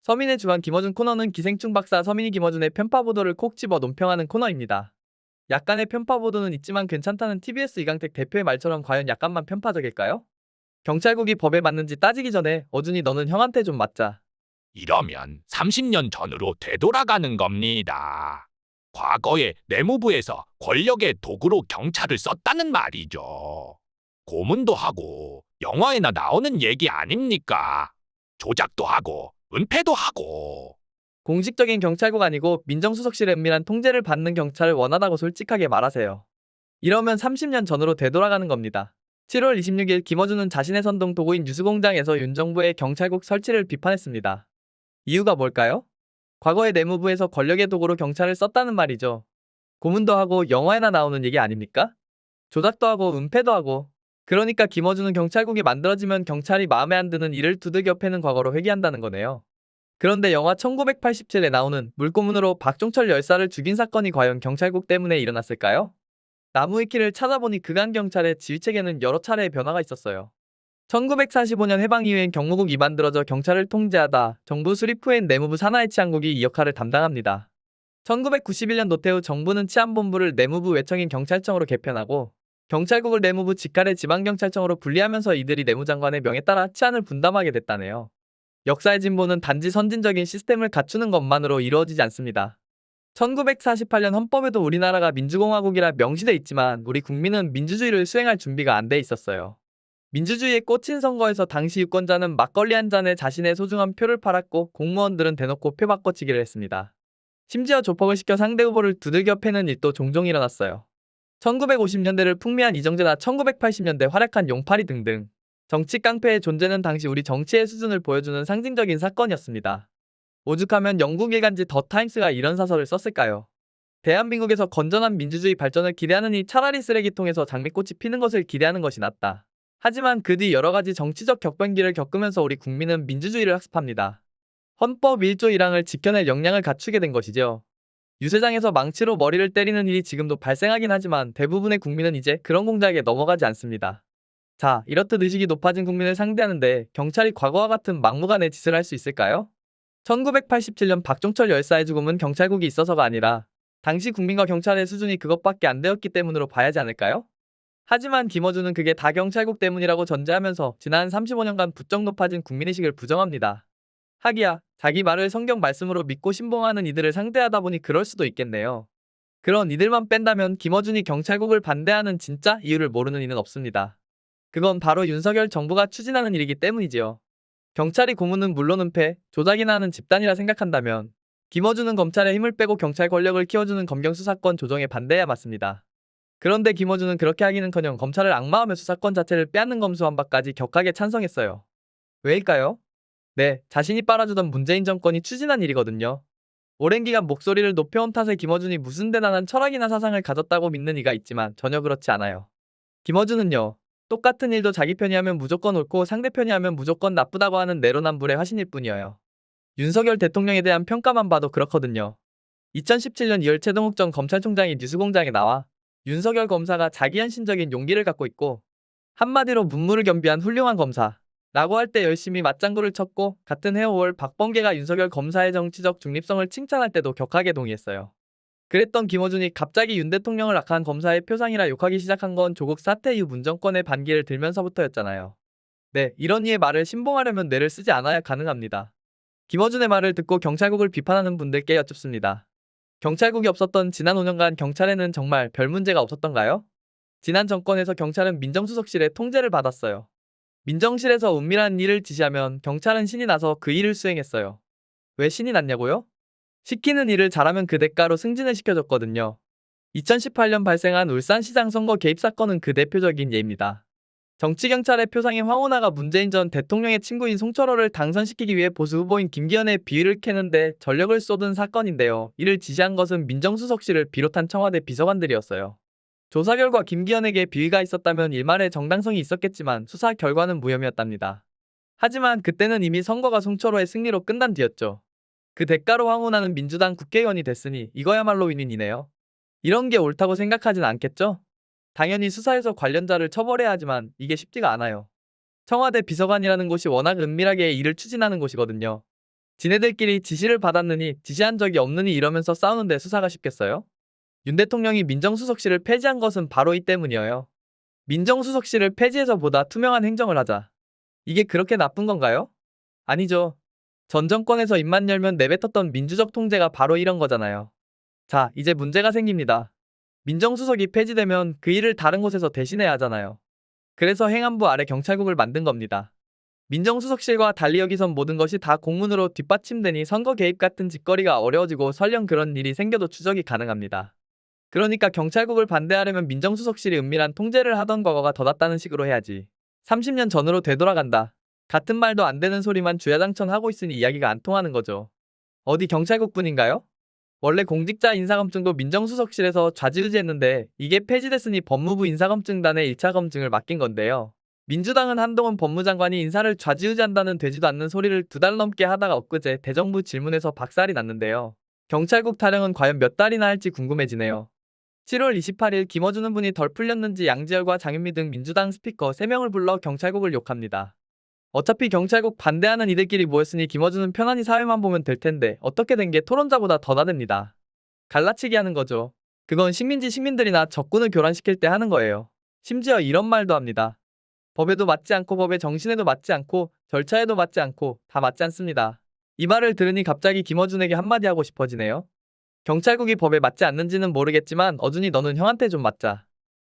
서민의 주간 김어준 코너는 기생충 박사 서민이 김어준의 편파 보도를 콕 집어 논평하는 코너입니다. 약간의 편파 보도는 있지만 괜찮다는 TBS 이강택 대표의 말처럼 과연 약간만 편파적일까요? 경찰국이 법에 맞는지 따지기 전에 어준이 너는 형한테 좀 맞자. 이러면 30년 전으로 되돌아가는 겁니다. 과거에 내무부에서 권력의 도구로 경찰을 썼다는 말이죠. 고문도 하고 영화에나 나오는 얘기 아닙니까? 조작도 하고 은폐도 하고. 공식적인 경찰국 아니고 민정수석실의 은밀한 통제를 받는 경찰을 원하다고 솔직하게 말하세요. 이러면 30년 전으로 되돌아가는 겁니다. 7월 26일 김어준은 자신의 선동 도구인 뉴스공장에서 윤 정부의 경찰국 설치를 비판했습니다. 이유가 뭘까요? 과거의 내무부에서 권력의 도구로 경찰을 썼다는 말이죠. 고문도 하고 영화에나 나오는 얘기 아닙니까? 조작도 하고 은폐도 하고. 그러니까 김어준은 경찰국이 만들어지면 경찰이 마음에 안 드는 일을 두들겨 패는 과거로 회귀한다는 거네요. 그런데 영화 1987에 나오는 물고문으로 박종철 열사를 죽인 사건이 과연 경찰국 때문에 일어났을까요? 나무위키를 찾아보니 그간 경찰의 지휘체계는 여러 차례의 변화가 있었어요. 1945년 해방 이후엔 경무국이 만들어져 경찰을 통제하다 정부 수립 후엔 내무부 산하의 치안국이 이 역할을 담당합니다. 1991년 노태우 정부는 치안본부를 내무부 외청인 경찰청으로 개편하고 경찰국을 내무부 직할의 지방경찰청으로 분리하면서 이들이 내무장관의 명에 따라 치안을 분담하게 됐다네요. 역사의 진보는 단지 선진적인 시스템을 갖추는 것만으로 이루어지지 않습니다. 1948년 헌법에도 우리나라가 민주공화국이라 명시돼 있지만 우리 국민은 민주주의를 수행할 준비가 안 돼 있었어요. 민주주의에 꽂힌 선거에서 당시 유권자는 막걸리 한 잔에 자신의 소중한 표를 팔았고 공무원들은 대놓고 표 바꿔치기를 했습니다. 심지어 조폭을 시켜 상대 후보를 두들겨 패는 일도 종종 일어났어요. 1950년대를 풍미한 이정재나 1980년대 활약한 용팔이 등등 정치 깡패의 존재는 당시 우리 정치의 수준을 보여주는 상징적인 사건이었습니다. 오죽하면 영국 일간지 더 타임스가 이런 사설을 썼을까요? 대한민국에서 건전한 민주주의 발전을 기대하느니 차라리 쓰레기통에서 장미꽃이 피는 것을 기대하는 것이 낫다. 하지만 그 뒤 여러가지 정치적 격변기를 겪으면서 우리 국민은 민주주의를 학습합니다. 헌법 1조 1항을 지켜낼 역량을 갖추게 된 것이죠. 유세장에서 망치로 머리를 때리는 일이 지금도 발생하긴 하지만 대부분의 국민은 이제 그런 공작에 넘어가지 않습니다. 자, 이렇듯 의식이 높아진 국민을 상대하는데 경찰이 과거와 같은 막무가내 짓을 할 수 있을까요? 1987년 박종철 열사의 죽음은 경찰국이 있어서가 아니라 당시 국민과 경찰의 수준이 그것밖에 안 되었기 때문으로 봐야 하지 않을까요? 하지만 김어준은 그게 다 경찰국 때문이라고 전제하면서 지난 35년간 부쩍 높아진 국민의식을 부정합니다. 하기야 자기 말을 성경 말씀으로 믿고 신봉하는 이들을 상대하다 보니 그럴 수도 있겠네요. 그런 이들만 뺀다면 김어준이 경찰국을 반대하는 진짜 이유를 모르는 이는 없습니다. 그건 바로 윤석열 정부가 추진하는 일이기 때문이지요. 경찰이 고문은 물론 은폐, 조작이나 하는 집단이라 생각한다면 김어준은 검찰의 힘을 빼고 경찰 권력을 키워주는 검경 수사권 조정에 반대해야 맞습니다. 그런데 김어준은 그렇게 하기는커녕 검찰을 악마하며 수사권 자체를 빼앗는 검수한 바까지 격하게 찬성했어요. 왜일까요? 네, 자신이 빨아주던 문재인 정권이 추진한 일이거든요. 오랜 기간 목소리를 높여온 탓에 김어준이 무슨 대단한 철학이나 사상을 가졌다고 믿는 이가 있지만 전혀 그렇지 않아요. 김어준은요, 똑같은 일도 자기 편이 하면 무조건 옳고 상대편이 하면 무조건 나쁘다고 하는 내로남불의 화신일 뿐이에요. 윤석열 대통령에 대한 평가만 봐도 그렇거든요. 2017년 2월 최동욱 전 검찰총장이 뉴스공장에 나와 윤석열 검사가 자기 헌신적인 용기를 갖고 있고 한마디로 문무를 겸비한 훌륭한 검사 라고 할 때 열심히 맞장구를 쳤고 같은 해 5월 박범계가 윤석열 검사의 정치적 중립성을 칭찬할 때도 격하게 동의했어요. 그랬던 김어준이 갑자기 윤 대통령을 악한 검사의 표상이라 욕하기 시작한 건 조국 사태 이후 문정권의 반기를 들면서부터였잖아요. 네, 이런 이의 말을 신봉하려면 뇌를 쓰지 않아야 가능합니다. 김어준의 말을 듣고 경찰국을 비판하는 분들께 여쭙습니다. 경찰국이 없었던 지난 5년간 경찰에는 정말 별 문제가 없었던가요? 지난 정권에서 경찰은 민정수석실의 통제를 받았어요. 민정실에서 은밀한 일을 지시하면 경찰은 신이 나서 그 일을 수행했어요. 왜 신이 났냐고요? 시키는 일을 잘하면 그 대가로 승진을 시켜줬거든요. 2018년 발생한 울산시장 선거 개입 사건은 그 대표적인 예입니다. 정치경찰의 표상인 황운하가 문재인 전 대통령의 친구인 송철호를 당선시키기 위해 보수 후보인 김기현의 비위를 캐는데 전력을 쏟은 사건인데요. 이를 지시한 것은 민정수석실을 비롯한 청와대 비서관들이었어요. 조사 결과 김기현에게 비위가 있었다면 일말의 정당성이 있었겠지만 수사 결과는 무혐의였답니다. 하지만 그때는 이미 선거가 송철호의 승리로 끝난 뒤였죠. 그 대가로 황운하는 민주당 국회의원이 됐으니 이거야말로 윈윈이네요. 이런 게 옳다고 생각하진 않겠죠? 당연히 수사에서 관련자를 처벌해야 하지만 이게 쉽지가 않아요. 청와대 비서관이라는 곳이 워낙 은밀하게 일을 추진하는 곳이거든요. 지네들끼리 지시를 받았느니 지시한 적이 없느니 이러면서 싸우는데 수사가 쉽겠어요? 윤 대통령이 민정수석실을 폐지한 것은 바로 이 때문이에요. 민정수석실을 폐지해서 보다 투명한 행정을 하자. 이게 그렇게 나쁜 건가요? 아니죠. 전 정권에서 입만 열면 내뱉었던 민주적 통제가 바로 이런 거잖아요. 자, 이제 문제가 생깁니다. 민정수석이 폐지되면 그 일을 다른 곳에서 대신해야 하잖아요. 그래서 행안부 아래 경찰국을 만든 겁니다. 민정수석실과 달리 여기선 모든 것이 다 공문으로 뒷받침되니 선거 개입 같은 짓거리가 어려워지고 설령 그런 일이 생겨도 추적이 가능합니다. 그러니까 경찰국을 반대하려면 민정수석실이 은밀한 통제를 하던 과거가 더 낫다는 식으로 해야지. 30년 전으로 되돌아간다. 같은 말도 안 되는 소리만 주야장천 하고 있으니 이야기가 안 통하는 거죠. 어디 경찰국뿐인가요? 원래 공직자 인사검증도 민정수석실에서 좌지우지했는데 이게 폐지됐으니 법무부 인사검증단에 1차 검증을 맡긴 건데요. 민주당은 한동훈 법무장관이 인사를 좌지우지한다는 되지도 않는 소리를 2달 넘게 하다가 엊그제 대정부 질문에서 박살이 났는데요. 경찰국 타령은 과연 몇 달이나 할지 궁금해지네요. 7월 28일 김어준은 분이 덜 풀렸는지 양지열과 장윤미 등 민주당 스피커 3명을 불러 경찰국을 욕합니다. 어차피 경찰국 반대하는 이들끼리 모였으니 김어준은 편안히 사회만 보면 될 텐데 어떻게 된 게 토론자보다 더 나댑니다. 갈라치기 하는 거죠. 그건 식민지 식민들이나 적군을 교란시킬 때 하는 거예요. 심지어 이런 말도 합니다. 법에도 맞지 않고 법의 정신에도 맞지 않고 절차에도 맞지 않고 다 맞지 않습니다. 이 말을 들으니 갑자기 김어준에게 한마디 하고 싶어지네요. 경찰국이 법에 맞지 않는지는 모르겠지만 어준이 너는 형한테 좀 맞자.